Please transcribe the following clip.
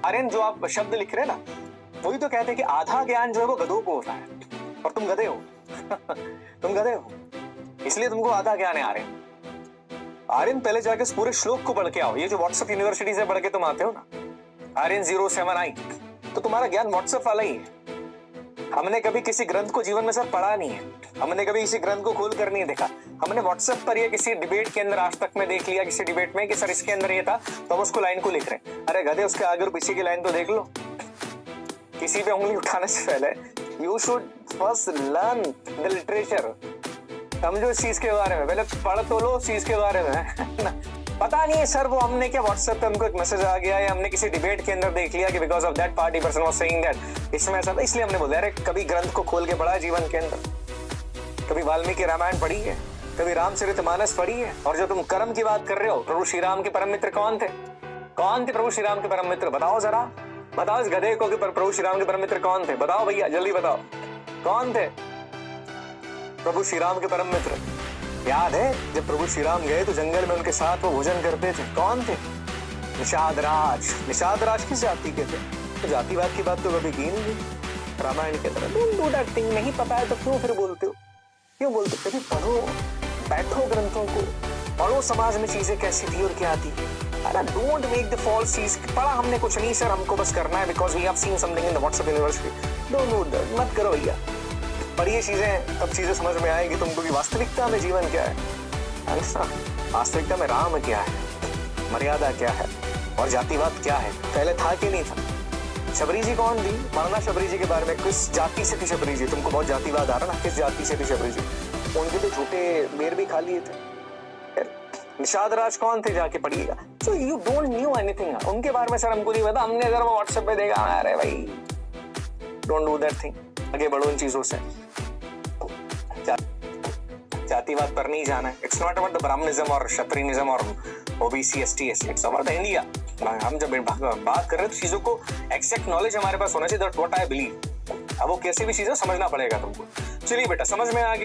आर्यन, जो आप शब्द लिख रहे हैं ना, वही तो कहते हैं कि आधा ज्ञान जो है वो गधों को होता है, और तुम गधे हो। तुम गधे हो, इसलिए तुमको आधा ज्ञान है आर्यन। आर्यन, पहले जाके इस पूरे श्लोक को पढ़ के आओ। ये जो व्हाट्सएप यूनिवर्सिटी से पढ़ के तुम आते हो ना, आर्यन 079, तो तुम्हारा ज्ञान व्हाट्सएप वाला ही है। हमने कभी किसी ग्रंथ को जीवन में सर पढ़ा नहीं है, हमने कभी किसी ग्रंथ को खोल कर नहीं देखा। हमने व्हाट्सएप पर या किसी डिबेट के अंदर आज तक में देख लिया, किसी डिबेट में कि सर इसके अंदर ये था, तो हम उसको लाइन को लिख रहे हैं। अरे गधे, उसके आगे और पीछे की लाइन तो देख लो। किसी पे उंगली उठाने से पहले you should first learn the literature. समझो इस चीज के बारे में, पहले पढ़ तो लो उस चीज के बारे में। पता नहीं है सर, वो हमने क्या व्हाट्सएप पे हमको एक मैसेज आ गया, या हमने किसी डिबेट के अंदर देख लिया कि because of that party person was saying that, इसमें ऐसा था इसलिए हमने बोला। अरे कभी ग्रंथ को खोल के पढ़ा है जीवन के अंदर? कभी वाल्मीकि रामायण पढ़ी है? कभी रामचरितमानस पढ़ी है? और जो तुम कर्म की बात कर रहे हो, प्रभु श्री राम के परम मित्र कौन थे? कौन थे प्रभु श्री राम के परम मित्र? बताओ जरा, बताओ इस गधे को कि प्रभु श्री राम के परम मित्र कौन थे? बताओ भैया, जल्दी बताओ, कौन थे प्रभु श्री राम के परम मित्र? याद है जब प्रभु श्री राम गए तो जंगल में उनके साथ वो भोजन करते थे, कौन थे? निषाद राज। निषाद राज किस जाति के थे? तो जातिवाद की बात तो कभी की नहीं रामायण के तरह। Don't do that thing. नहीं पता है तो क्यों फिर बोलते हो? क्यों बोलते हो? कभी पढ़ो, बैठो ग्रंथों को पढ़ो, समाज में चीजें कैसी थी और क्या थी। अरे डोंट मेक द फॉल्स चीज। पढ़ा हमने कुछ नहीं सर, हमको बस करना है because we have seen something in the WhatsApp university. Don't do that, मत करो भैया। पढ़िए चीजें, तब चीजें समझ में आएगी तुमको कि वास्तविकता में जीवन क्या है। वास्तविकता में राम क्या है, मर्यादा क्या है, और जातिवाद क्या है। पहले था कि नहीं था? शबरी जी कौन थी? माना शबरी जी के बारे में, किस जाति से थी शबरी जी? तुमको बहुत जातिवाद आ रहा ना, किस जाति से थी शबरी जी? उनके तो झूठे बेर भी खा लिए थे। निषाद राज कौन थे? जाके पढ़िएगा। So you don't new anything उनके बारे में। सर हमको नहीं पता, हमने अगर वो व्हाट्सएप पे देखा। अरे भाई डोंट डू दैट थिंग। आगे बढ़ो इन चीजों से। जातिवाद पर नहीं जाना है। It's not about the brahmanism और क्षत्रियनिज्म और OBC ST SC, it's about the India. हम जब बात कर रहे हैं तो चीजों को एक्सैक्ट नॉलेज हमारे पास होना चाहिए। That what I believe. अब वो कैसी भी चीजें समझना पड़ेगा तुमको। चलिए बेटा, समझ में आ गया।